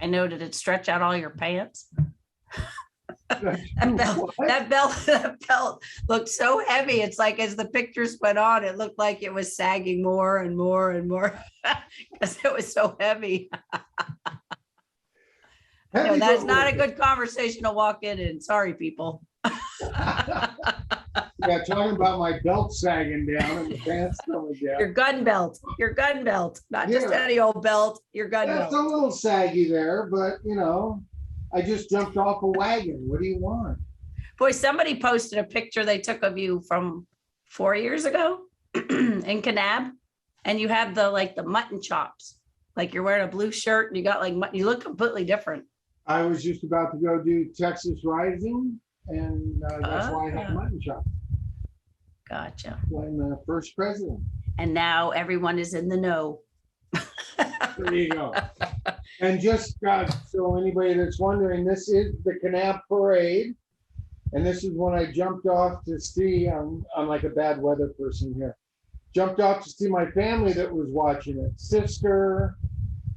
I know. Did it stretch out all your pants? That belt looked so heavy. It's like as the pictures went on, it looked like it was sagging more and more and more because it was so heavy. No, that's not a good conversation to walk in. Sorry, people. Yeah, talking about my belt sagging down and the pants coming down. Your gun belt, not just any old belt, your gun belt. It's a little saggy there, but you know, I just jumped off a wagon. What do you want? Boy, somebody posted a picture they took of you from 4 years ago in Kanab, and you have the mutton chops. Like you're wearing a blue shirt and you got like mutton. You look completely different. I was just about to go do Texas Rising, and that's why I had mutton chops. Gotcha. I'm the first president. And now everyone is in the know. There you go. And just so anybody that's wondering, this is the Kanab parade. And this is when I jumped off to see, I'm like a bad weather person here. Jumped off to see my family that was watching it. Sister,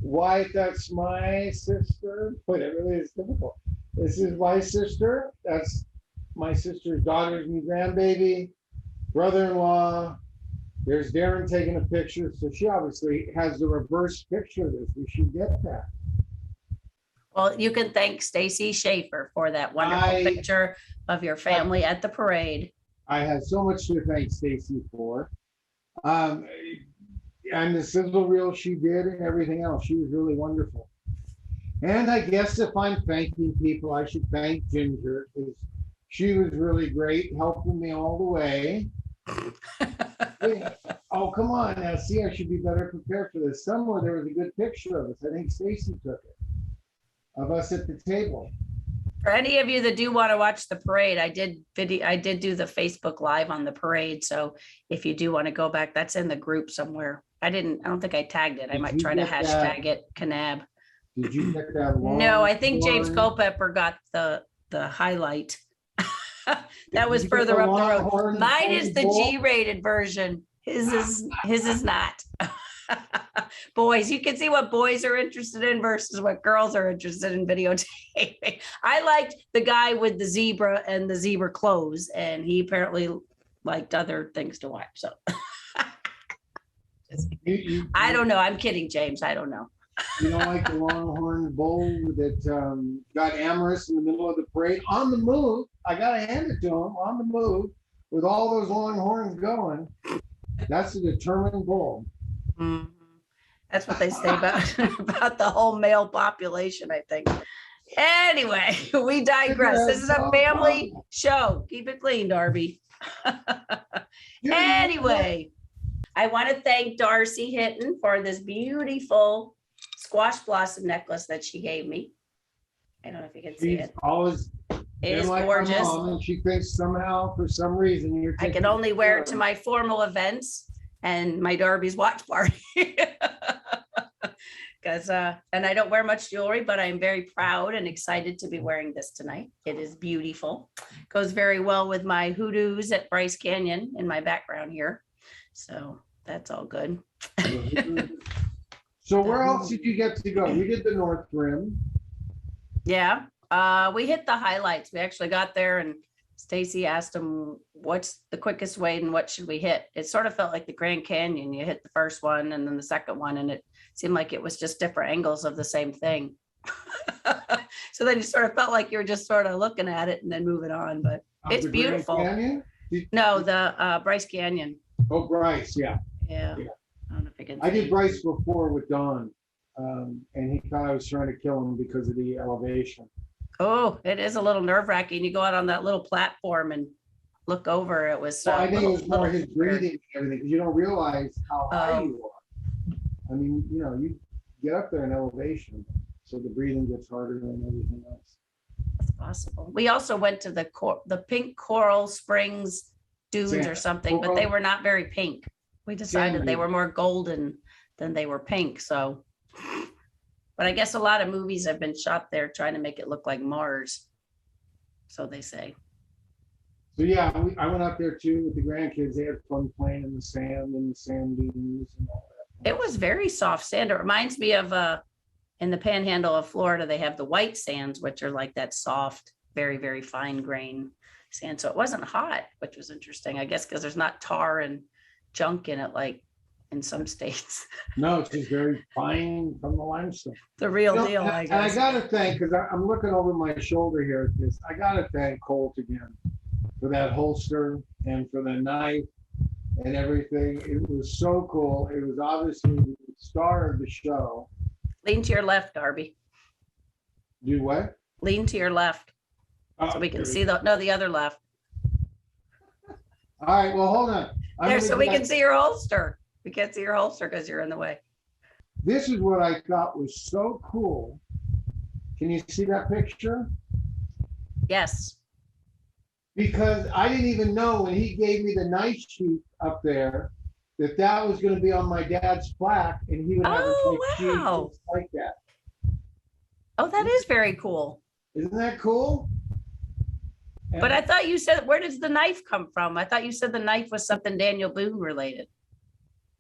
wife, that's my sister. But it really is difficult. This is my sister. That's my sister's daughter's new grandbaby. Brother-in-law. There's Darren taking a picture. So she obviously has the reverse picture of this. We should get that. Well, you can thank Stacy Schaefer for that wonderful picture of your family at the parade. I have so much to thank Stacy for. And the sizzle reel she did and everything else. She was really wonderful. And I guess if I'm thanking people, I should thank Ginger, because she was really great, helping me all the way. Oh, come on now. See, I should be better prepared for this. Somewhere there was a good picture of us. I think Stacy took it, of us at the table. For any of you that do want to watch the parade, I did do the Facebook Live on the parade. So if you do want to go back, that's in the group somewhere. I don't think I tagged it. I might try to hashtag it Kanab. Did you get that long? No, I think James Culpepper got the highlight. That was further up the road. Mine is the G-rated version. His is not. Boys, you can see what boys are interested in versus what girls are interested in videotaping. I liked the guy with the zebra and the zebra clothes, and he apparently liked other things to watch. So I don't know. I'm kidding, James. I don't know. You don't like the Longhorn bull that got amorous in the middle of the parade on the move? I gotta hand it to him, on the move with all those longhorns going. That's a determined bull. Mm-hmm. That's what they say about the whole male population, I think. Anyway, we digress. This is a family show. Keep it clean, Darby. Anyway, I want to thank Darcy Hinton for this beautiful squash blossom necklace that she gave me. I don't know if you can see it. It is gorgeous. And she thinks somehow, for some reason, I can only wear it to my formal events and my Darby's watch party. Because and I don't wear much jewelry, but I'm very proud and excited to be wearing this tonight. It is beautiful. Goes very well with my hoodoos at Bryce Canyon in my background here. So that's all good. So where else did you get to go? We did the North Rim. Yeah, we hit the highlights. We actually got there and Stacy asked him, what's the quickest way and what should we hit? It sort of felt like the Grand Canyon. You hit the first one and then the second one, and it seemed like it was just different angles of the same thing. So then you sort of felt like you were just sort of looking at it and then moving on, but it's beautiful. No, the Bryce Canyon. Oh, Bryce, yeah. Yeah. I don't know if I can I did Bryce before with Don, and he thought I was trying to kill him because of the elevation. Oh, it is a little nerve-wracking. You go out on that little platform and look over. It was. I think it was more his breathing and everything, because you don't realize how high you are. I mean, you know, you get up there in elevation, so the breathing gets harder and everything else. That's possible. We also went to the Pink Coral Springs dunes or something, but they were not very pink. We decided they were more golden than they were pink. So, but I guess a lot of movies have been shot there trying to make it look like Mars. So they say. So yeah, I went out there too with the grandkids. They had fun playing in the sand and the sand dunes and all that. It was very soft sand. It reminds me of in the panhandle of Florida, they have the white sands, which are like that soft, very, very fine grain sand. So it wasn't hot, which was interesting, I guess, because there's not tar and junk in it like in some states. No, it's just very fine from the limestone. The real You know, deal, I and I guess. gotta thank, because I'm looking over my shoulder here at this, I gotta thank Colt again for that holster and for the knife and everything. It was so cool. It was obviously the star of the show. Lean to your left, Darby. Do what? Lean to your left so we can see the other left. All right, well, hold on. There, so we can see your holster. We can't see your holster because you're in the way. This is what I thought was so cool. Can you see that picture? Yes. Because I didn't even know when he gave me the knife sheath up there that that was going to be on my dad's plaque, and he would have a Oh, knife sheath wow. just like that. Oh, that is very cool. Isn't that cool? And But I thought you said, where does the knife come from? I thought you said the knife was something Daniel Boone related.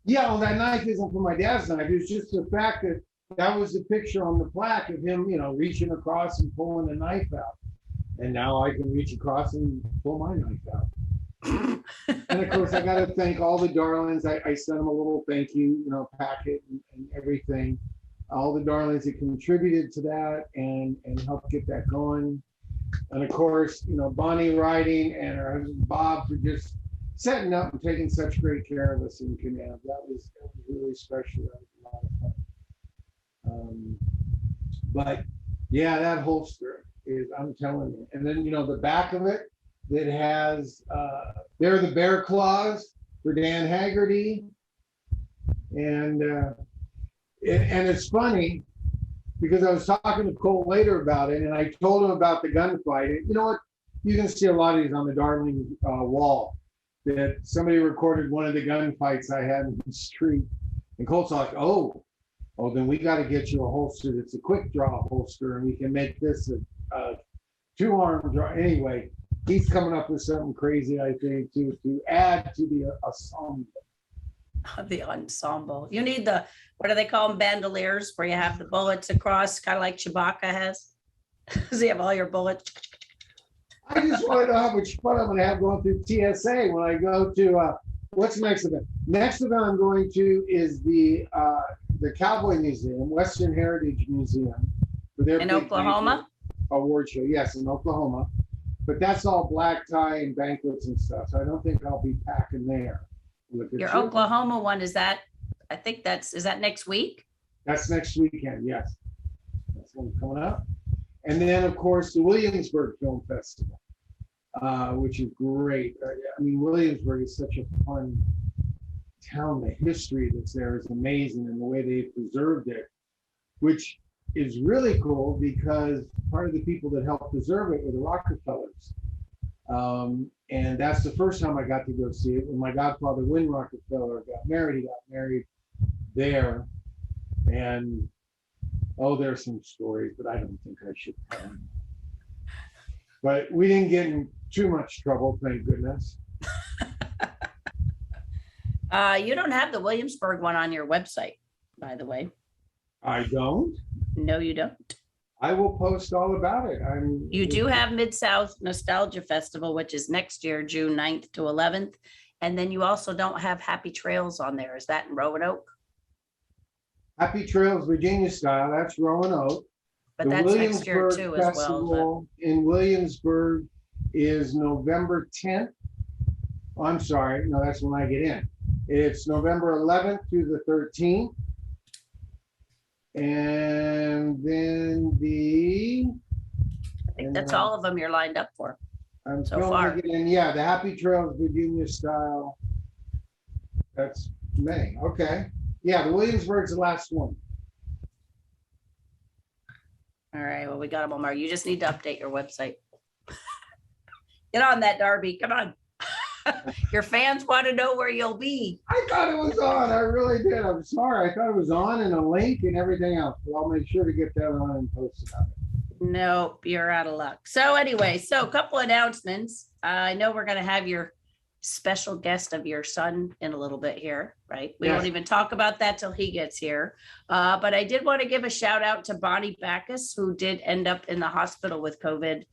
yeah, well, that knife isn't for my dad's knife. It's just the fact that that was the picture on the plaque of him, you know, reaching across and pulling the knife out. And now I can reach across and pull my knife out. And of course, I got to thank all the darlings. I sent them a little thank you, packet and everything. All the darlings that contributed to that and helped get that going. And of course, Bonnie Riding and her husband Bob for just setting up and taking such great care of us in Kanab. That was really special. That was a lot of fun. But yeah, that holster is, I'm telling you. And then, the back of it that has, there are the bear claws for Dan Haggerty. And it's funny because I was talking to Cole later about it, and I told him about the gunfight. And you know what? You can see a lot of these on the Darling wall that somebody recorded one of the gunfights I had in the street. And Cole's like, oh, then we got to get you a holster that's a quick draw holster, and we can make this a two-arm draw. Anyway, he's coming up with something crazy, I think, to add to the ensemble. The ensemble. You need the, what do they call them, bandoliers, where you have the bullets across, kind of like Chewbacca has. Does he have all your bullets? I just want to know how much fun I'm going to have going through TSA when I go to, what's the next event? Next event I'm going to is the Cowboy Museum, Western Heritage Museum. For their In Oklahoma? Award show, yes, in Oklahoma. But that's all black tie and banquets and stuff, so I don't think I'll be packing there. Your Oklahoma one, is that next week? That's next weekend, yes. That's one coming up. And then, of course, the Williamsburg Film Festival, which is great. I mean, Williamsburg is such a fun town. The history that's there is amazing, and the way they preserved it, which is really cool because part of the people that helped preserve it were the Rockefellers. And that's the first time I got to go see it. When my godfather, Win Rockefeller, got married, he got married there. And, there's some stories, but I don't think I should tell them. But we didn't get in too much trouble, thank goodness. You don't have the Williamsburg one on your website, by the way. I don't? No, you don't. I will post all about it. You do have Mid-South Nostalgia Festival, which is next year, June 9th to 11th. And then you also don't have Happy Trails on there. Is that in Roanoke? Happy Trails, Virginia style, that's Roanoke. But The that's next year Williamsburg too as well. Festival in Williamsburg is November 10th. Oh, I'm sorry, no, that's when I get in. It's November 11th through the 13th. And then I think that's all of them you're lined up for. I'm so going far. to get in, yeah, the Happy Trails Virginia style. That's May, okay. Yeah, the Williamsburg's the last one. All right, well, we got them all marked. You just need to update your website. Get on that, Darby, come on. Your fans want to know where you'll be. I thought it was on, I really did. I'm sorry, I thought it was on and a link and everything else, but I'll make sure to get that on and post about it. Nope, you're out of luck. So anyway, a couple announcements. I know we're going to have your special guest of your son in a little bit here, right? We Yes. won't even talk about that till he gets here. But I did want to give a shout out to Bonnie Backus, who did end up in the hospital with COVID.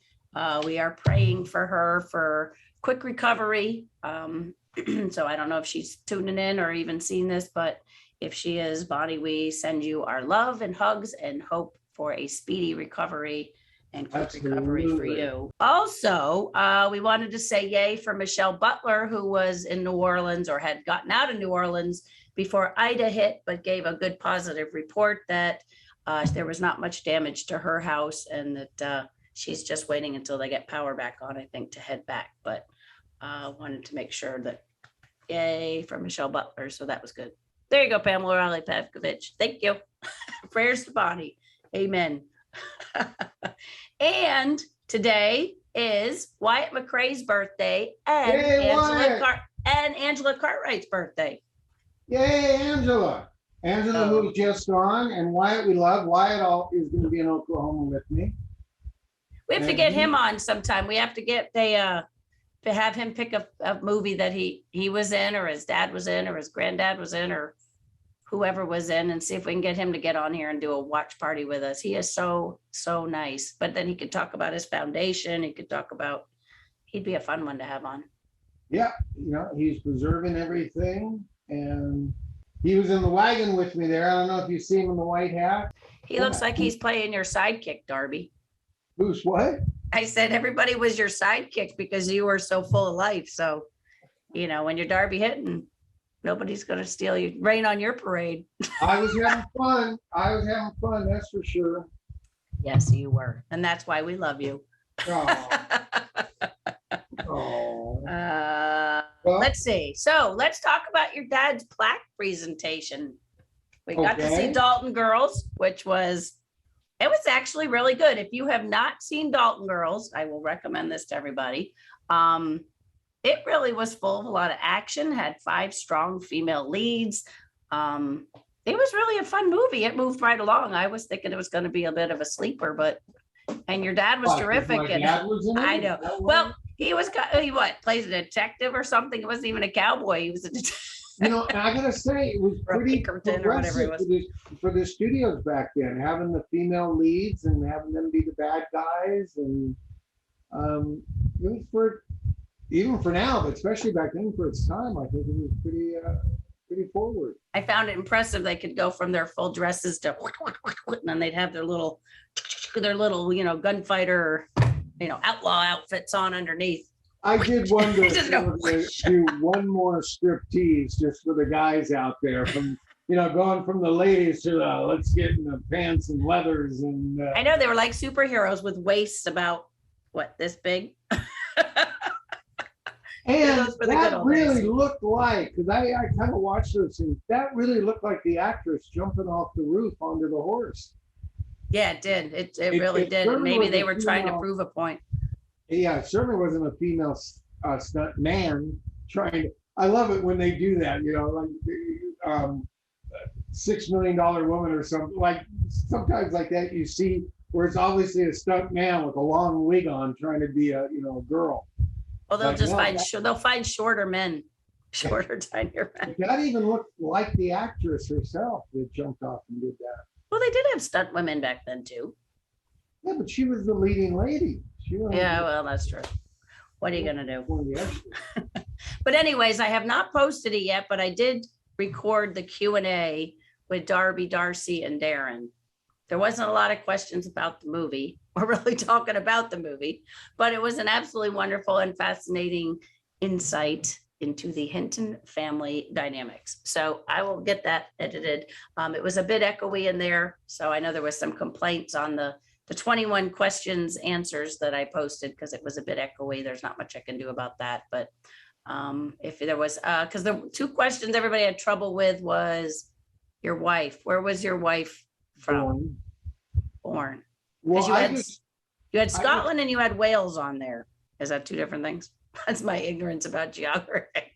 We are praying for her for quick recovery. So I don't know if she's tuning in or even seen this, but if she is, Bonnie, we send you our love and hugs and hope for a speedy recovery and quick recovery for Absolutely. you. Also, we wanted to say yay for Michelle Butler, who was in New Orleans or had gotten out of New Orleans before Ida hit, but gave a good positive report that there was not much damage to her house and that she's just waiting until they get power back on, I think, to head back. But wanted to make sure that yay for Michelle Butler. So that was good. There you go, Pamela Riley Pavkovich. Thank you. Prayers to Bonnie. Amen. And today is Wyatt McCrae's birthday and Yay, Wyatt. Angela Cartwright's birthday. Yay, Angela. Angela, Oh. who's just on, and Wyatt, we love. Wyatt is going to be in Oklahoma with me. We have to get him on sometime. We have to get to have him pick a movie that he was in, or his dad was in, or his granddad was in, or whoever was in, and see if we can get him to get on here and do a watch party with us. He is so nice. But then he could talk about his foundation. He could talk about, he'd be a fun one to have on. Yeah, he's preserving everything, and he was in the wagon with me there. I don't know if you see him in the white hat. He looks like he's playing your sidekick, Darby. Who's what? I said everybody was your sidekick because you were so full of life. So, when you're Darby hitting, nobody's going to steal you, rain on your parade. I was having fun. That's for sure. Yes, you were. And that's why we love you. Oh. Let's see. So let's talk about your dad's plaque presentation. We got to see Dalton Girls, it was actually really good. If you have not seen Dalton Girls, I will recommend this to everybody. It really was full of a lot of action, had 5 strong female leads. It was really a fun movie. It moved right along. I was thinking it was going to be a bit of a sleeper, and your dad was terrific. My dad was in it? I know. Well, he plays a detective or something. It wasn't even a cowboy. He was a detective. And I gotta say, it was pretty progressive for the studios back then, having the female leads and having them be the bad guys, and it was even for now, but especially back then for its time, I think it was pretty forward. I found it impressive. They could go from their full dresses to, and then they'd have their little gunfighter, outlaw outfits on underneath. I did wonder if they would do one more striptease just for the guys out there, from going from the ladies to let's get in the pants and leathers, and I know they were like superheroes with waists about this big. And that really looked like, because I kind of watched those things, that really looked like the actress jumping off the roof onto the horse. Yeah, it did. It really did. And maybe they were trying to prove a point. Yeah, it certainly wasn't a female stunt man trying to. I love it when they do that, like $6 Million Woman or something. Like sometimes like that you see where it's obviously a stunt man with a long wig on trying to be a girl. Well, they'll find shorter men, tinier men. That even looked like the actress herself that jumped off and did that. Well, they did have stunt women back then too. Yeah, but she was the leading lady. Yeah, well, that's true. What are you gonna do? But anyways, I have not posted it yet, but I did record the Q&A with Darby, Darcy, and Darren. There wasn't a lot of questions about the movie. We're really talking about the movie, but it was an absolutely wonderful and fascinating insight into the Hinton family dynamics. So I will get that edited. It was a bit echoey in there. So I know there was some complaints on the 21 questions answers that I posted because it was a bit echoey. There's not much I can do about that. But if there was, because the 2 questions everybody had trouble with was your wife. Where was your wife from? Born. Well, you had Scotland and you had Wales on there. Is that 2 different things? That's my ignorance about geography.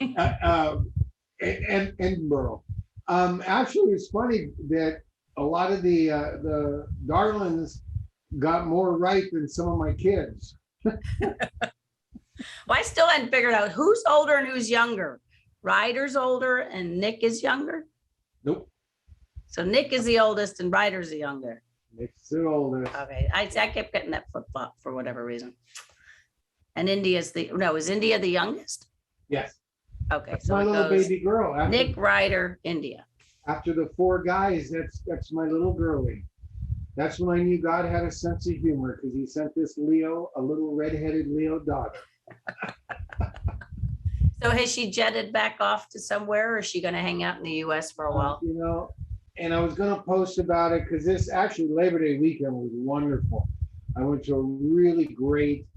and Edinburgh. Actually, it's funny that a lot of the Darlings got more right than some of my kids. Well, I still hadn't figured out who's older and who's younger. Ryder's older and Nick is younger. Nope. So Nick is the oldest and Ryder's the younger. Nick's the oldest. Okay, I kept getting that flip flop for whatever reason. And is India the youngest? Yes. Okay, That's so my it little goes baby girl. Nick, Ryder, India. After the 4 guys, that's my little girlie. That's when I knew God had a sense of humor, because he sent this Leo, a little redheaded Leo daughter. So has she jetted back off to somewhere, or is she going to hang out in the US for a while? You know, and I was going to post about it because this actually Labor Day weekend was wonderful. I went to a really great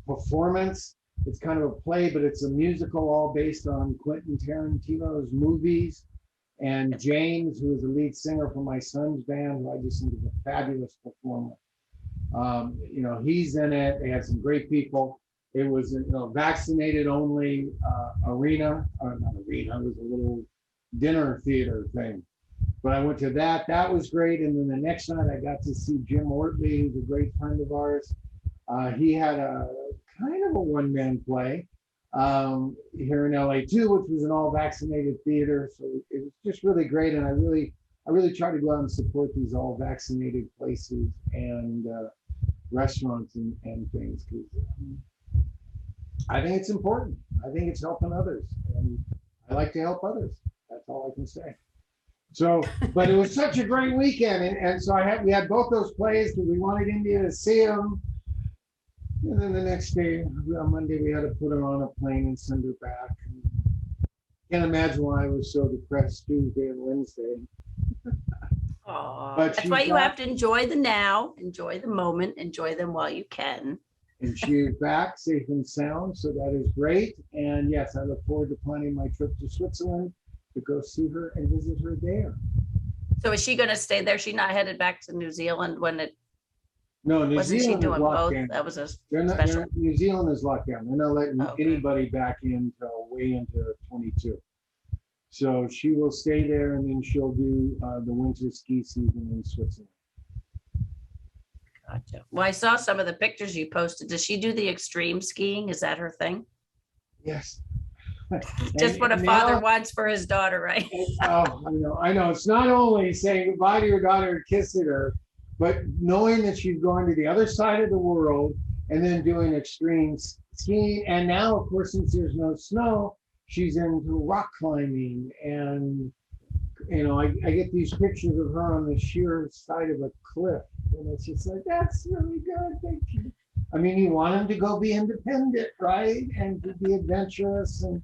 performance. It's kind of a play, but it's a musical all based on Quentin Tarantino's movies. And James, who is the lead singer for my son's band, who I just think is a fabulous performer. You know, he's in it. They had some great people. It was, you know, vaccinated only arena, or not arena, it was a little dinner theater thing. But I went to that. That was great. And then the next night I got to see Jim Ortley, who's a great friend of ours. He had a kind of a one-man play here in LA too, which was an all vaccinated theater. So it was just really great. And I really try to go out and support these all vaccinated places and restaurants and things, because I think it's important. I think it's helping others, and I like to help others. That's all I can say. So, but it was such a great weekend, and so we had both those plays because we wanted India to see them. And then the next day, on Monday, we had to put her on a plane and send her back. Can't imagine why I was so depressed Tuesday and Wednesday. But that's why you have to enjoy the now, enjoy the moment, enjoy them while you can. And she is back safe and sound, so that is great. And yes, I look forward to planning my trip to Switzerland to go see her and visit her there. So is she going to stay there? She's not headed back to New Zealand when it? No, New wasn't Zealand she doing both? down. That was a They're special. New Zealand is locked down. They're not letting Okay. anybody back in until way into 22. So she will stay there, and then she'll do the winter ski season in Switzerland. Gotcha. Well, I saw some of the pictures you posted. Does she do the extreme skiing? Is that her thing? Yes. Just what a father wants for his daughter, right? Oh, I know. It's not only saying goodbye to your daughter and kissing her, but knowing that she's going to the other side of the world and then doing extreme skiing. And now, of course, since there's no snow, she's into rock climbing. And, you know, I get these pictures of her on the sheer side of a cliff. And it's just like, that's really good. Thank you. I mean, you want them to go be independent, right? And to be adventurous. And,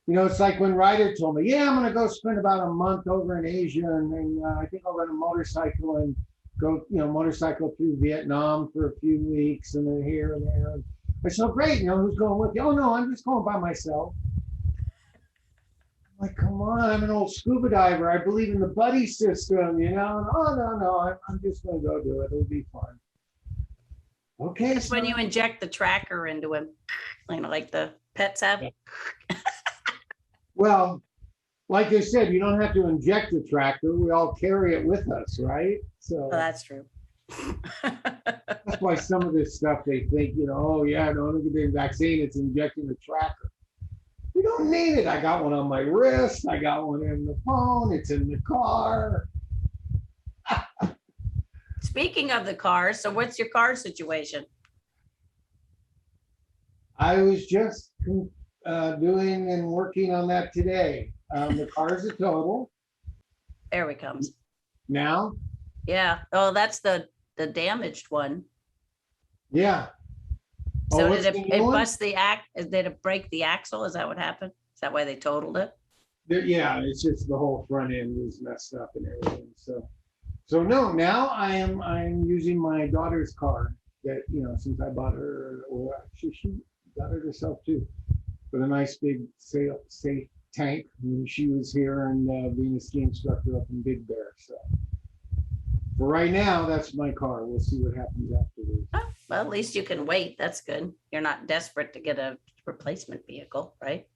you know, it's like when Ryder told me, yeah, I'm going to go spend about a month over in Asia. And then I think I'll rent a motorcycle and go, you know, motorcycle through Vietnam for a few weeks and then here and there. And I said, oh, great. You know, who's going with you? Oh, no, I'm just going by myself. I'm like, come on, I'm an old scuba diver. I believe in the buddy system, you know? And, oh, no, I'm just going to go do it. It'll be fun. Okay. It's when you inject the tracker into him, you know, like the pets have. Well, like I said, you don't have to inject the tracker. We all carry it with us, right? So well, that's true. That's why some of this stuff they think, you know, oh yeah, no, look at the vaccine, it's injecting the tracker. You don't need it. I got one on my wrist. I got one in the phone. It's in the car. Speaking of the car, so what's your car situation? I was just doing and working on that today. The car's a total. There it comes. Now? Yeah. Oh, that's the damaged one. Yeah. So did it bust the did it break the axle? Is that what happened? Is that why they totaled it? Yeah, it's just the whole front end was messed up and everything. So no, now I'm using my daughter's car that, you know, since I bought her, or actually she got it herself too, with a nice big safe tank when she was here and being a ski instructor up in Big Bear. So for right now, that's my car. We'll see what happens afterwards. Oh, well, at least you can wait. That's good. You're not desperate to get a replacement vehicle, right?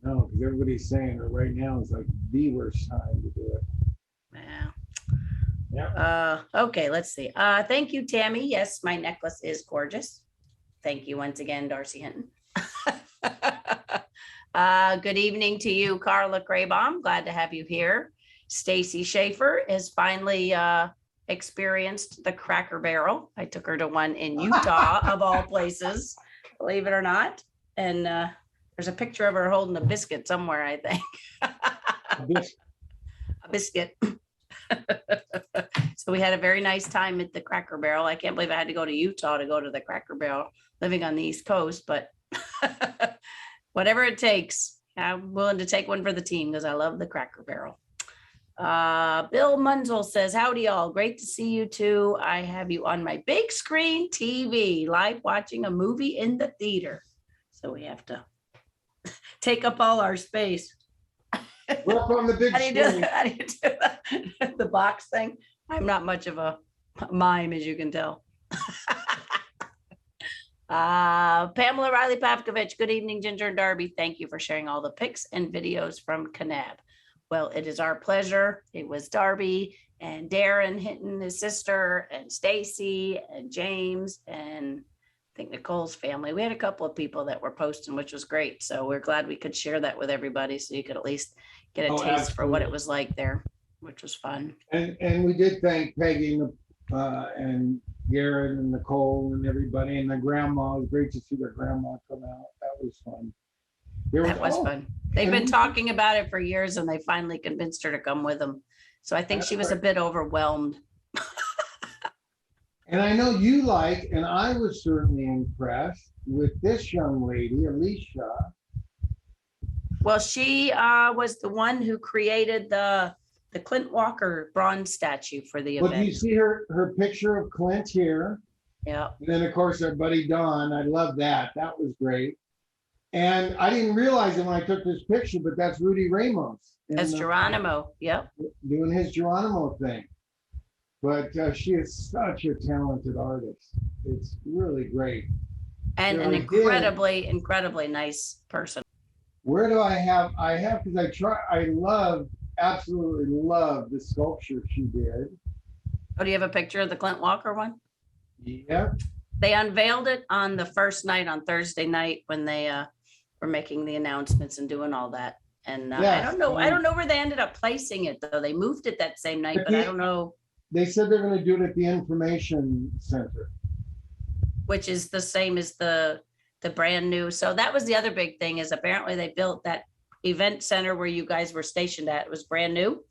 No, because everybody's saying that right now is like the worst time to do it. Yeah. Yeah. Okay, let's see. Thank you, Tammy. Yes, my necklace is gorgeous. Thank you once again, Darcy Hinton. Good evening to you, Carla Craybaum. Glad to have you here. Stacy Schaefer has finally experienced the Cracker Barrel. I took her to one in Utah, of all places, believe it or not. And there's a picture of her holding a biscuit somewhere, I think. A biscuit. So we had a very nice time at the Cracker Barrel. I can't believe I had to go to Utah to go to the Cracker Barrel, living on the East Coast, but whatever it takes, I'm willing to take one for the team because I love the Cracker Barrel. Bill Munzel says, howdy y'all, great to see you too. I have you on my big screen TV, live watching a movie in the theater. So we have to take up all our space. Work on the big How do you do screen. that? How do you do that? The box thing? I'm not much of a mime, as you can tell. Pamela Riley Pavkovich, good evening, Ginger and Darby. Thank you for sharing all the pics and videos from Kanab. Well, it is our pleasure. It was Darby and Darren Hinton, his sister, and Stacy and James, and I think Nicole's family. We had a couple of people that were posting, which was great. So we're glad we could share that with everybody so you could at least get a taste for what it was like there, which was fun. And we did thank Peggy and Garrett and Nicole and everybody and the grandma. It was great to see their grandma come out. That was fun. That was fun. They've been talking about it for years and they finally convinced her to come with them. So I think she was a bit overwhelmed. And I know you like, and I was certainly impressed with this young lady, Alicia. Well, she was the one who created the Clint Walker bronze statue for the event. Well, you see her picture of Clint here? Yeah. And then, of course, our buddy Don. I love that. That was great. And I didn't realize it when I took this picture, but that's Rudy Ramos. That's Geronimo. Yep. Doing his Geronimo thing. But she is such a talented artist. It's really great. And an incredibly nice person. Where do I have because absolutely love the sculpture she did. Oh, do you have a picture of the Clint Walker one? Yeah. They unveiled it on the first night, on Thursday night, when they were making the announcements and doing all that. And I don't know where they ended up placing it though. They moved it that same night, but I don't know. They said they're going to do it at the information center, which is the same as the brand new. So that was the other big thing, is apparently they built that event center where you guys were stationed at. It was brand new.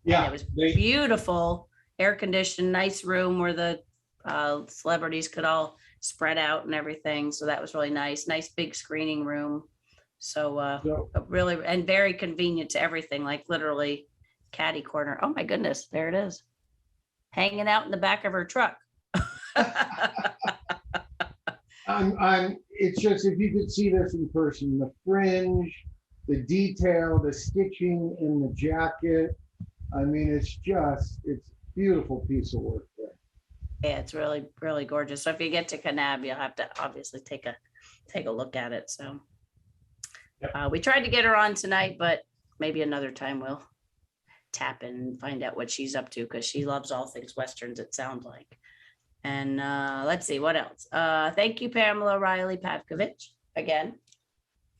Yeah, and it was beautiful, air conditioned, nice room where the celebrities could all spread out and everything. So that was really nice big screening room. So really, and very convenient to everything, like literally catty corner. Oh my goodness, there it is, hanging out in the back of her truck. It's just, if you could see this in person, the fringe, the detail, the stitching in the jacket. I mean, it's beautiful piece of work there. Yeah, it's really, really gorgeous. So if you get to Kanab, you'll have to obviously take a look at it. So we tried to get her on tonight, but maybe another time we'll tap in and find out what she's up to, because she loves all things Westerns, it sounds like. And let's see what else. Thank you, Pamela Riley Pavkovich, again,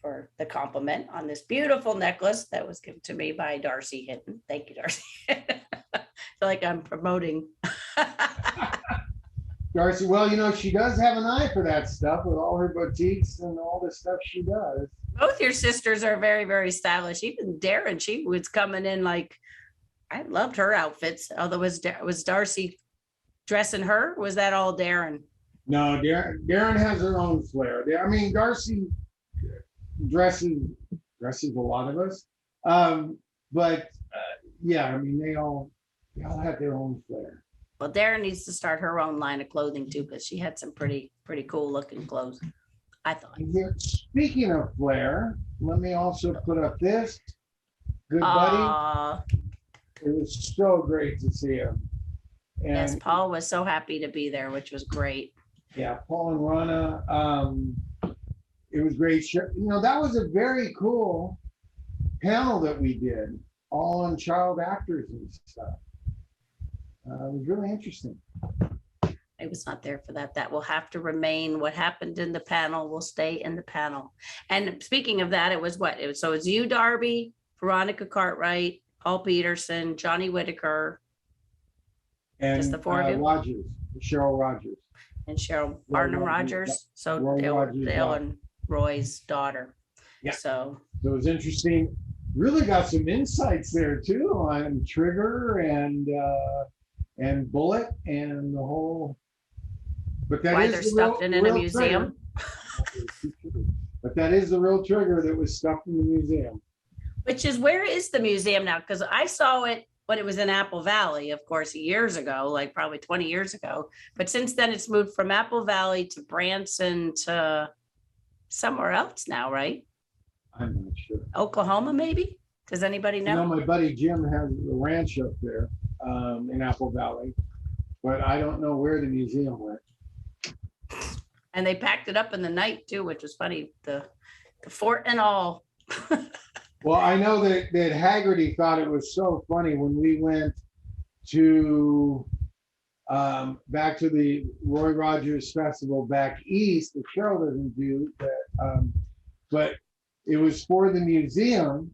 for the compliment on this beautiful necklace that was given to me by Darcy Hinton. Thank you, Darcy. I feel like I'm promoting. Darcy, well, she does have an eye for that stuff with all her boutiques and all the stuff she does. Both your sisters are very, very stylish. Even Darren, she was coming in like, I loved her outfits. Although was Darcy dressing her? Was that all Darren? No, Darren has her own flair. I mean, Darcy dresses a lot of us. But yeah, I mean, they all have their own flair. Well, Darren needs to start her own line of clothing too, because she had some pretty cool looking clothes, I thought. Speaking of flair, let me also put up this. Good buddy. It was so great to see him. And yes, Paul was so happy to be there, which was great. Yeah, Paul and Rana. It was great. That was a very cool panel that we did, all on child actors and stuff. It was really interesting. I was not there for that. That will have to remain. What happened in the panel will stay in the panel. And speaking of that, it was what? So it's you, Darby, Veronica Cartwright, Paul Peterson, Johnny Whitaker, And just the four of you? Rogers, Cheryl Rogers. And Cheryl Roy Arnhem Rogers, Rogers. So Roy Rogers' Dale daughter. and Roy's daughter. Yeah. So So it was interesting. Really got some insights there too on Trigger and Bullet and the whole. But that why is they're the stuffed in a real museum. Trigger. But that is the real Trigger that was stuffed in the museum. Which is, where is the museum now? Because I saw it when it was in Apple Valley, of course, years ago, like probably 20 years ago. But since then, it's moved from Apple Valley to Branson to somewhere else now, right? I'm not sure. Oklahoma, maybe? Does anybody You know, know? my buddy Jim has a ranch up there in Apple Valley, but I don't know where the museum went. And they packed it up in the night too, which was funny. The fort and all. Well, I know that Haggerty thought it was so funny when we went to back to the Roy Rogers Festival back east, that Cheryl doesn't do that, but it was for the museum,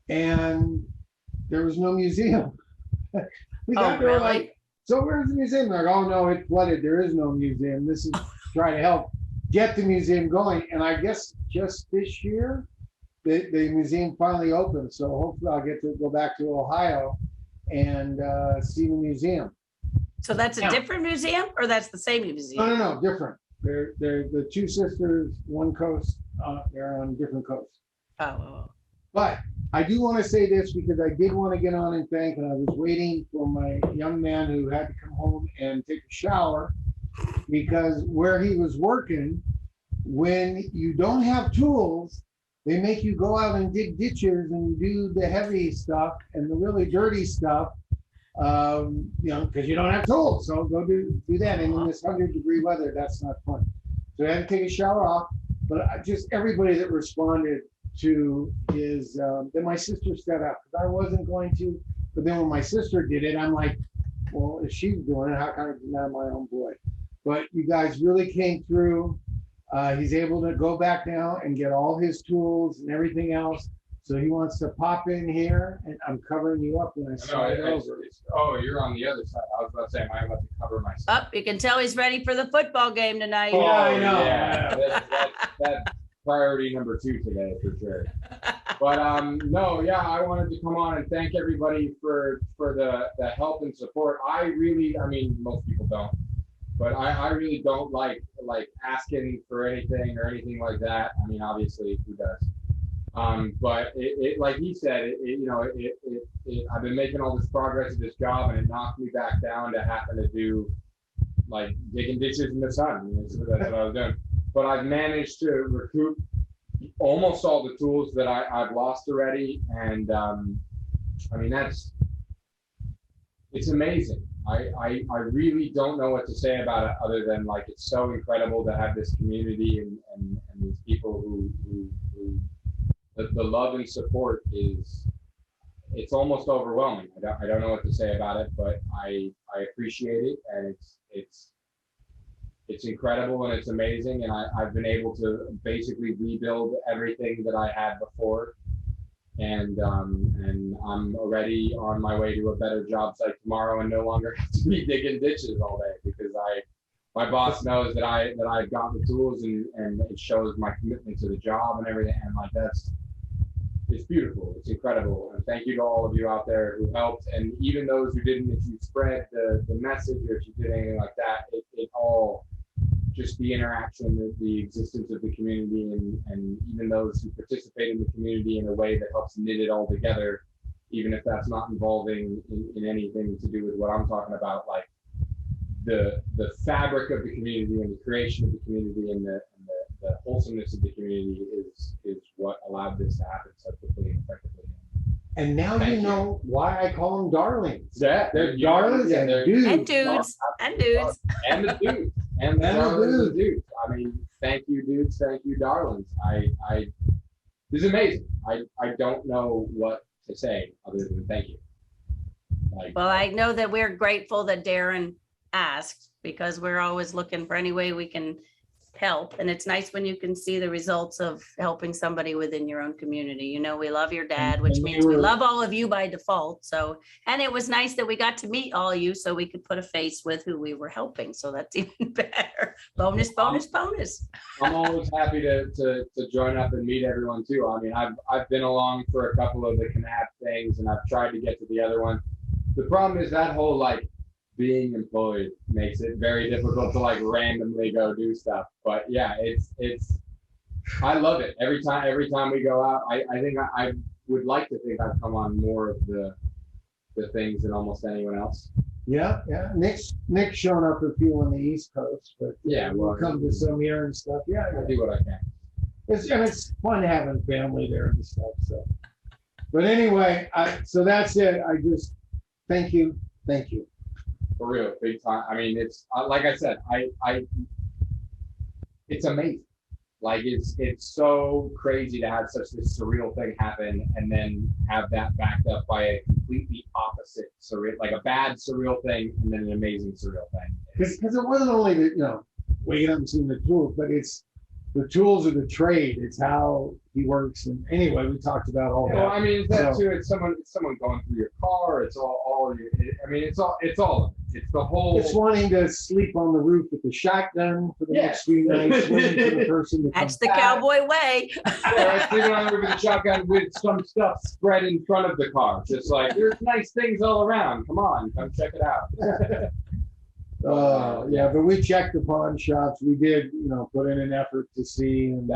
and there was no museum. We got there really? like, so where's the museum? They're like, oh no, it flooded. There is no museum. This is trying to help get the museum going. And I guess just this year, the museum finally opened. So hopefully I'll get to go back to Ohio and see the museum. So that's a different museum, or that's the same No, museum? no, different. They're the two sisters, one coast. They're on different coasts. Oh. But I do want to say this because I did want to get on and thank, and I was waiting for my young man who had to come home and take a shower, because where he was working, when you don't have tools, they make you go out and dig ditches and do the heavy stuff and the really dirty stuff, because you don't have tools. So go do that. And in this 100-degree weather, that's not fun. So I had to take a shower off. But just everybody that responded to his, then my sister set up, because I wasn't going to. But then when my sister did it, I'm like, well, if she's doing it, how can I deny my own boy? But you guys really came through. He's able to go back now and get all his tools and everything else. So he wants to pop in here, and I'm covering you up when I slide over. Oh, you're on the other side. I was about to say, I have to cover myself. Up, you can tell he's ready for the football game tonight. Oh, I know. Yeah, that's priority number 2 today for sure. But no, yeah, I wanted to come on and thank everybody for the help and support. I mean, most people don't, but I really don't like asking for anything or anything like that. I mean, obviously, who does? But it like he said, I've been making all this progress in this job, and it knocked me back down to having to do like digging ditches in the sun. That's what I was doing. But I've managed to recoup almost all the tools that I've lost already, and I mean it's amazing. I really don't know what to say about it other than like it's so incredible to have this community and these people who the love and support it's almost overwhelming. I don't know what to say about it, but I appreciate it, and it's incredible and it's amazing, and I've been able to basically rebuild everything that I had before, and I'm already on my way to a better job site tomorrow and no longer have to be digging ditches all day, because my boss knows that I've got the tools, and it shows my commitment to the job and everything, and like it's beautiful. It's incredible. And thank you to all of you out there who helped. And even those who didn't, if you spread the message or if you did anything like that, it all, just the interaction, the existence of the community, and even those who participate in the community in a way that helps knit it all together, even if that's not involving in anything to do with what I'm talking about, like the fabric of the community and the creation of the community and the wholesomeness of the community is what allowed this to happen so quickly and effectively. And now you know why I call them darlings. Yeah, They're darlings and dudes. And dudes. And dudes. And the dudes. And the darlings and the dudes. I mean, thank you, dudes. Thank you, darlings. This is amazing. I don't know what to say other than thank you. Well, I know that we're grateful that Darren asked, because we're always looking for any way we can help. And it's nice when you can see the results of helping somebody within your own community. You know, we love your dad, which And means we were- love all of you by default. So, and it was nice that we got to meet all you so we could put a face with who we were helping. So that's even better. Bonus, bonus, bonus. I'm always happy to join up and meet everyone too. I mean, I've been along for a couple of the Kanab things, and I've tried to get to the other one. The problem is that whole like being employed makes it very difficult to like randomly go do stuff. But yeah, it's I love it every time we go out. I think I would like to think I've come on more of the things than almost anyone else. Yeah, yeah. Nick's shown up a few on the East Coast, but Yeah, we'll well, come to some here and stuff. Yeah, I do what I can. it's fun having family there and stuff. So, but anyway, so that's it. I just thank you. For real, big time. I mean, it's like I said, it's amazing. Like it's so crazy to have such this surreal thing happen and then have that backed up by a completely opposite surreal, like a bad surreal thing and then an amazing surreal thing. Because it wasn't only the waking up and seeing the tools, but it's the tools of the trade. It's how he works. And anyway, we talked about all that. Well, I mean, it's that So- too. It's someone going through your car. It's all. I mean, it's all. It's the whole. It's wanting to sleep on the roof with the shotgun for the Yeah. next few nights, waiting for the person to come That's the back. cowboy way. Yeah, sleeping on the roof with a shotgun with some stuff spread in front of the car. Just like there's nice things all around. Come on, come check it out. Yeah, but we checked the pawn shops. We did, put in an effort to see. And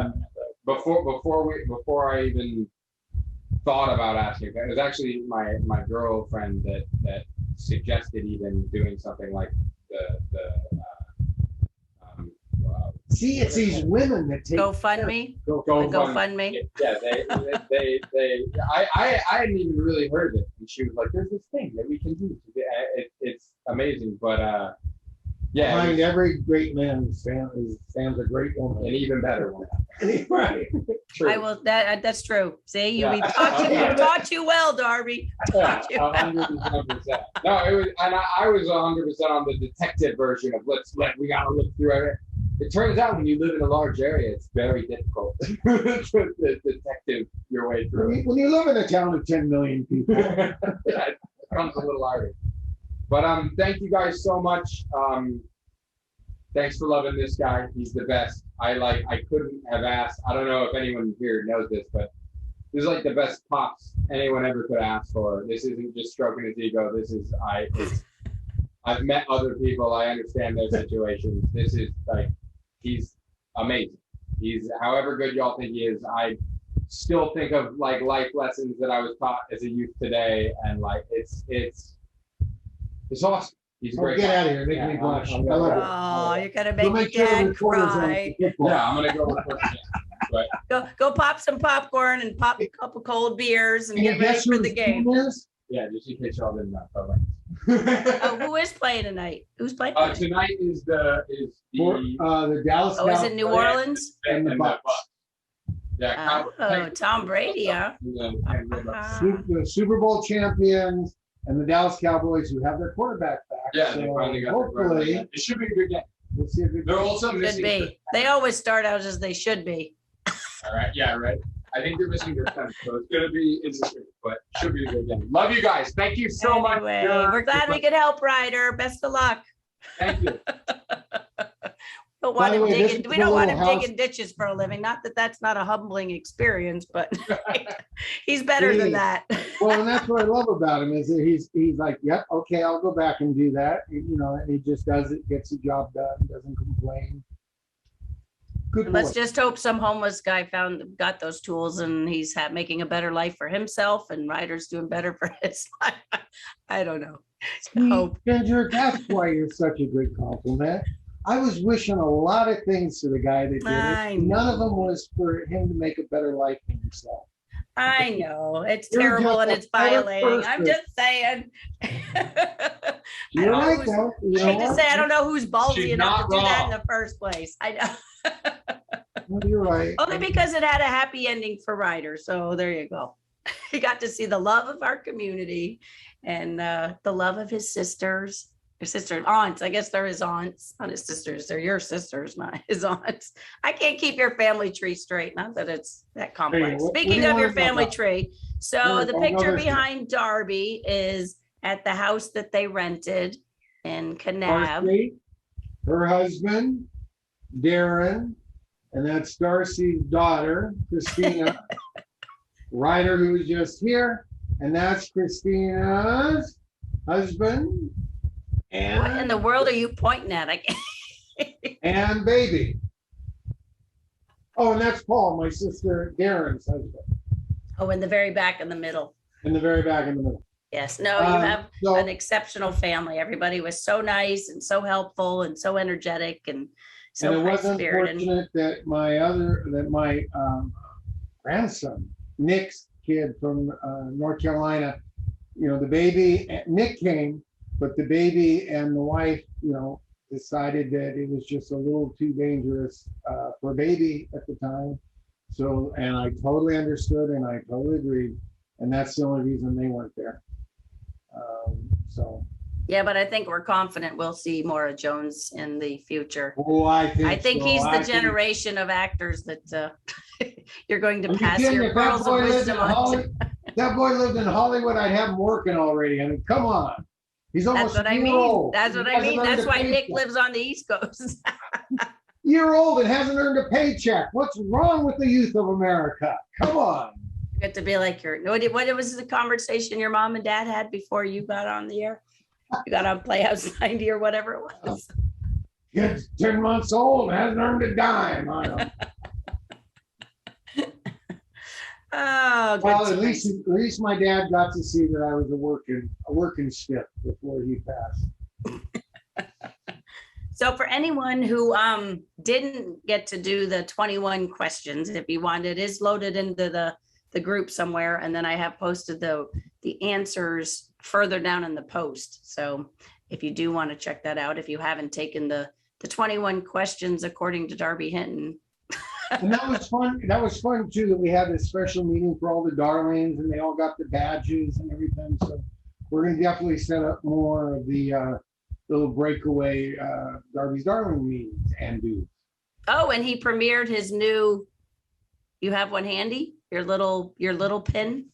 Before I even thought about asking, it was actually my girlfriend that suggested even doing something like see, it's these women that take GoFundMe. GoFundMe. GoFundMe. Yeah, I hadn't even really heard of it, and she was like, "There's this thing that we can do." It's amazing, but yeah, Behind every great man stands a great woman. an even better one. Right. True. I will. That's true. See, Yeah. we taught you well, Darby. Yeah, Taught you 100%. No, it was, and I was 100% on the detective version of we gotta look through it. It turns out when you live in a large area, it's very difficult to detective your way through it. When you live in a town of 10 million people, Yeah, it becomes a little harder. But thank you guys so much. Thanks for loving this guy. He's the best. I couldn't have asked. I don't know if anyone here knows this, but this is like the best pops anyone ever could ask for. This isn't just stroking his ego. I've met other people. I understand their situations. This is like, he's amazing. He's however good y'all think he is. I still think of like life lessons that I was taught as a youth today, and like it's awesome. He's great. get out of here. Make me blush. I love it. Oh, you're gonna We'll make sure the Dad reporters on cry. football. Yeah, I'm gonna go with it. But Go pop some popcorn and pop a couple cold beers and Can you get ready guess for who the game. team is? yeah, just in case y'all didn't know. Oh, who is playing tonight? Who's playing tonight? Tonight is the The Dallas Oh, is it New Cowboys. Orleans? and the Bucks. Yeah, Oh, Tom Brady, huh? The Super Bowl champions and the Dallas Cowboys who have their quarterback back. Yeah, so they finally got hopefully it should be a good game. we'll see if it They're also Should missing. be. They always start out as they should be. All right, yeah, right. I think they're missing their 10th, so it's gonna be interesting, but should be a good game. Love you guys. Thank you so much. Anyway, we're glad we could help, Ryder. Best of luck. Thank you. Don't By want the him way, this digging. is We a don't want little him house- digging ditches for a living. Not that that's not a humbling experience, but he's better than that. Well, and that's what I love about him is that he's like, yep, okay, I'll go back and do that. And he just does it, gets the job done, doesn't complain. Good boy. Let's just hope some homeless guy got those tools and he's making a better life for himself and Ryder's doing better for his life. I don't know. Hope. Ginger, that's why you're such a good compliment. I was wishing a lot of things to the guy that did I it. None of them was for him to make a better life for himself. I know it's You're terrible just and a it's violating. better I'm person. just saying. You're know right, who's- though. You I know hate to what? say I don't know who's ballsy She's enough to not do that wrong. in the first place. I know. Well, you're right. Only because it had a happy ending for Ryder. So there you go. He got to see the love of our community and the love of his sisters Your sister, aunts. I guess they're his aunts, not his sisters. They're your sisters, not his aunts. I can't keep your family tree straight. Not that it's that complex. what do Speaking you of your wanna know family about? tree, so No, the no, picture listen. behind Darby is at the house that they rented in Kanab. Darcy, her husband, Darren, and that's Darcy's daughter, Christina. Ryder, who was just here, and that's Christina's husband. What in And the world are you pointing at? I can't. and baby. Oh, and that's Paul, my sister Darren's husband, Oh, in the very back in the middle. in the very back in the middle. Yes, no, you have So, an exceptional family. Everybody was so nice and so helpful and so energetic and and so it high was spirited. unfortunate that my grandson, Nick's kid from North Carolina, the baby, Nick came, but the baby and the wife, decided that it was just a little too dangerous for baby at the time. So, and I totally understood and I totally agreed. And that's the only reason they weren't there. So. Yeah, but I think we're confident we'll see more of Jones in the future. Oh, I think so. he's the I think- generation of actors that you're going to Are you pass kidding? your If that pearls of boy lived wisdom in on. Hollywood, that boy lived in Hollywood, I'd have him working already. I mean, come on. He's That's almost what a I year mean. old. That's what He I hasn't mean. earned That's a why Nick paycheck. lives on the East Coast. Year old and hasn't earned a paycheck. What's wrong with the youth of America? Come on. Get to be like what was the conversation your mom and dad had before you got on the air? You got on Playhouse 90 or whatever it was. Kid's 10 months old and hasn't earned a dime. I know. Oh, good Well, at times. least my dad got to see that I was a working stiff before he passed. So for anyone who didn't get to do the 21 questions, if you want, it is loaded into the group somewhere, and then I have posted the answers further down in the post. So if you do want to check that out, if you haven't taken the 21 questions according to Darby Hinton. And that was fun. That was fun too, that we had this special meeting for all the darlings and they all got the badges and everything. So we're gonna definitely set up more of the little breakaway Darby's Darling meetings and do. Oh, and he premiered his new, you have one handy? Your little pin?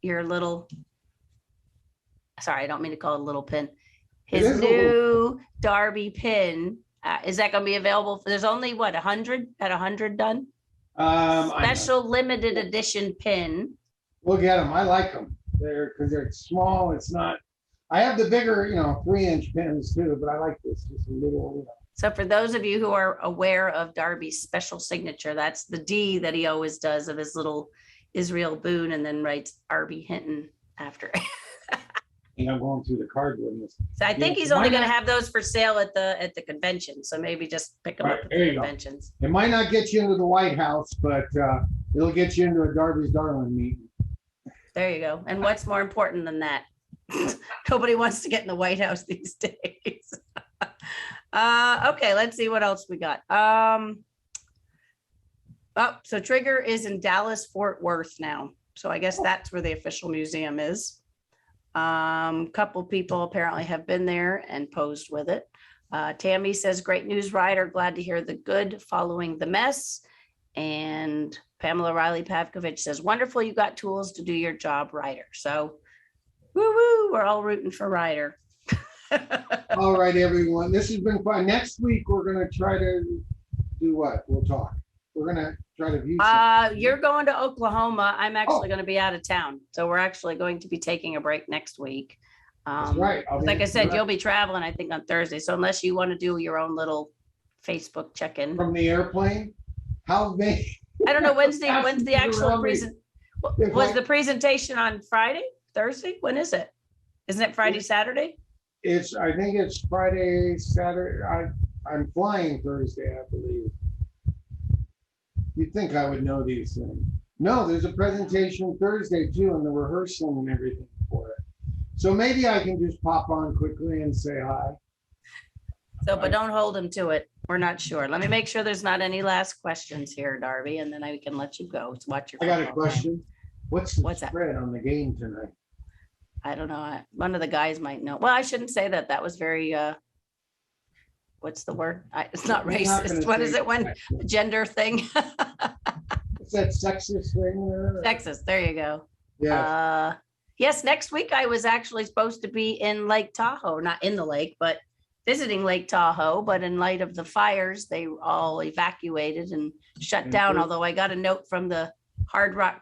Your little, sorry, I don't mean to call it a little pin. It His is a new Darby pin, is that gonna be available? There's only what, 100 done? Special limited edition pin. We'll get them. I like them. Because they're small. It's not. I have the bigger, 3-inch pins too, but I like this. Just a little. So for those of you who are aware of Darby's special signature, that's the D that he always does of his little Israel Boone and then writes Darby Hinton after. I'm going through the cardboard. So I think Yeah, he's only why going to not? have those for sale at the convention. So maybe just pick them Right, up at there the you go. conventions. It might not get you into the White House, but it'll get you into a Darby's Darling meeting. There you go. And what's more important than that? Nobody wants to get in the White House these days. Okay, let's see what else we got. Oh, so Trigger is in Dallas, Fort Worth now. So I guess that's where the official museum is. Couple people apparently have been there and posed with it. Tammy says, great news, Ryder. Glad to hear the good following the mess. And Pamela Riley Pavkovich says, wonderful, you got tools to do your job, Ryder. So woo-woo, we're all rooting for Ryder. All right, everyone. This has been fun. Next week, we're going to try to do what? We'll talk. We're going to try to view something. You're going to Oklahoma. I'm actually going to be out of town. So we're actually going to be taking a break next week. That's right. Like I said, you'll be traveling, I think, on Thursday. So unless you want to do your own little Facebook check-in. From the airplane. How they? I don't know, when's the Asking actual around me. was the presentation on Friday, Thursday? When is it? Isn't it Friday, Saturday? I think it's Friday, Saturday. I'm flying Thursday, I believe. You'd think I would know these things. No, there's a presentation Thursday too, and the rehearsal and everything for it. So maybe I can just pop on quickly and say hi. So, but don't hold him to it. We're not sure. Let me make sure there's not any last questions here, Darby, and then I can let you go. Watch your. I got a football game. question. What's the What's that? spread on the game tonight? I don't know. One of the guys might know. Well, I shouldn't say that. That was very, what's the word? It's not I'm not racist. gonna What is say it when sexist. gender thing? It's that sexist thing there. Texas. There you go. Yeah. Yes, next week I was actually supposed to be in Lake Tahoe, not in the lake, but visiting Lake Tahoe. But in light of the fires, they all evacuated and shut down. Mhm. Although I got a note from the Hard Rock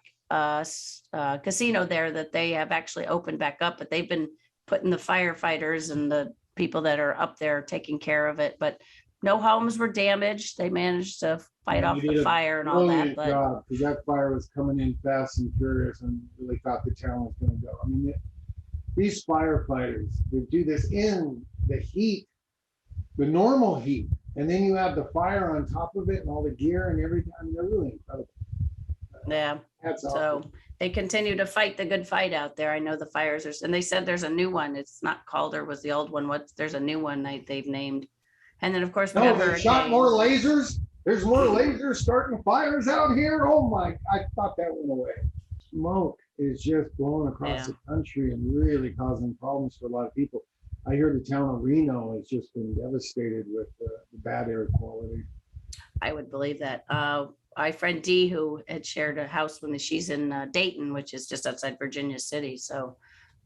casino there that they have actually opened back up, but they've been putting the firefighters and the people that are up there taking care of it. But no homes were damaged. They managed to fight off You the did a fire and all that. brilliant But job, because that fire was coming in fast and furious and really thought the town was gonna go. I mean, these firefighters, they do this in the heat, the normal heat, and then you have the fire on top of it and all the gear and everything. I mean, they're really incredible. yeah. Hats off. So they continue to fight the good fight out there. I know the fires are, and they said there's a new one. It's not Calder was the old one. There's a new one they've named. And then of course, we No, got they shot more hurricanes. lasers. There's more lasers starting fires out here. Oh my, I thought that went away. Smoke is just blowing across the country and really causing problems for a lot of people. I hear the town of Reno has just been devastated with the bad air quality. I would believe that. My friend Dee, who had shared a house when she's in Dayton, which is just outside Virginia City. So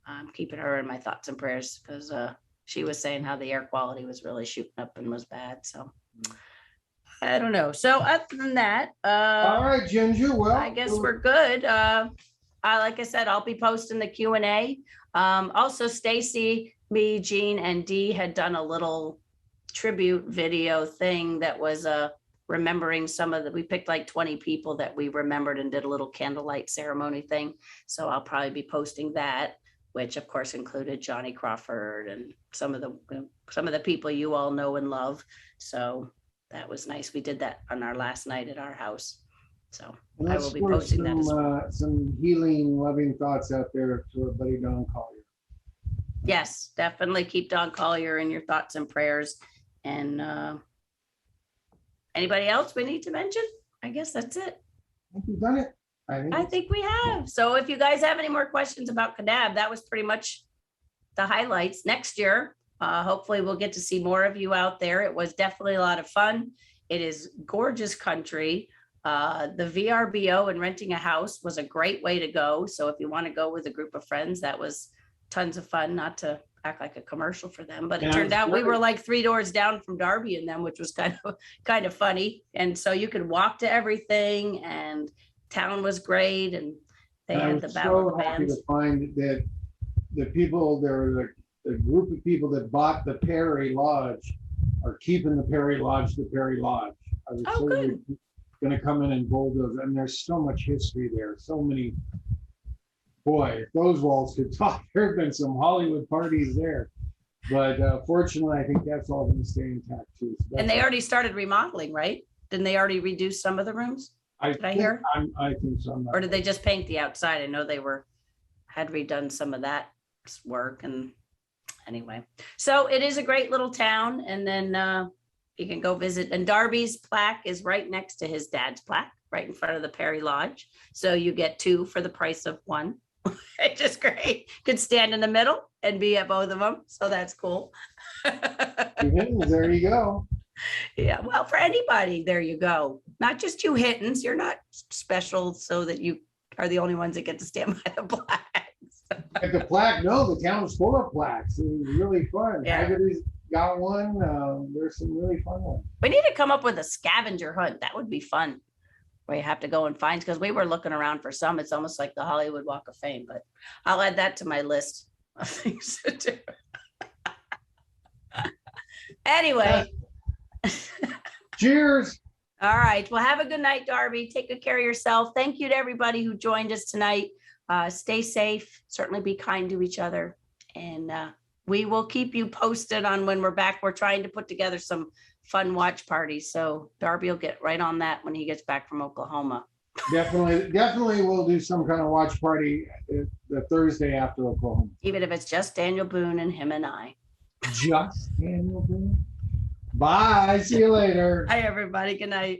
I'm keeping her in my thoughts and prayers because she was saying how the air quality was really shooting up and was bad. So I don't know. So other than that, All right, Ginger. Well, I guess we're good. Like I said, I'll be posting the Q&A. Also, Stacy, me, Jean, and Dee had done a little tribute video thing that was remembering we picked like 20 people that we remembered and did a little candlelight ceremony thing. So I'll probably be posting that, which of course included Johnny Crawford and some of the people you all know and love. So that was nice. We did that on our last night at our house. So I will be posting that as well. Some healing, loving thoughts out there to our buddy Don Collier. Yes, definitely keep Don Collier in your thoughts and prayers. And anybody else we need to mention? I guess that's it. I think we've done it. I think we have. So if you guys have any more questions about Kanab, that was pretty much the highlights. Next year, hopefully we'll get to see more of you out there. It was definitely a lot of fun. It is gorgeous country. The VRBO and renting a house was a great way to go. So if you want to go with a group of friends, that was tons of fun, not to act like a commercial for them, but it turned out we were like 3 doors down from Darby and them, which was kind of funny. And so you could walk to everything and town was great. And they had the battle of the bands. To find that the people, there was a group of people that bought the Perry Lodge are keeping the Perry Lodge, I was good. going to come in and bulldoze, and there's so much history there. So many, boy, if those walls could talk, there have been some Hollywood parties there. But fortunately, I think that's all going to stay intact too. So and they already started remodeling, right? Didn't they already reduce some of the rooms? I hear? think so. Or did they just paint the outside? I know they had redone some of that work. And anyway, so it is a great little town. And then you can go visit. And Darby's plaque is right next to his dad's plaque, right in front of the Perry Lodge. So you get 2 for the price of 1. It's just great. Could stand in the middle and be at both of them. So that's cool. There you go. Yeah, well, for anybody, there you go. Not just you Hittons. You're not special so that you are the only ones that get to stand by the plaques. At the plaque, no, the town's full of plaques. It was really fun. Yeah. Haggerty's got one. There's some really fun ones. We need to come up with a scavenger hunt. That would be fun. Where you have to go and find, because we were looking around for some. It's almost like the Hollywood Walk of Fame, but I'll add that to my list of things to do. Anyway. Cheers. All right. Well, have a good night, Darby. Take good care of yourself. Thank you to everybody who joined us tonight. Stay safe. Certainly be kind to each other. And we will keep you posted on when we're back. We're trying to put together some fun watch parties. So Darby will get right on that when he gets back from Oklahoma. Definitely we'll do some kind of watch party the Thursday after Oklahoma. Even if it's just Daniel Boone and him and I. Just Daniel Boone? Bye. See you later. Hi, everybody. Good night.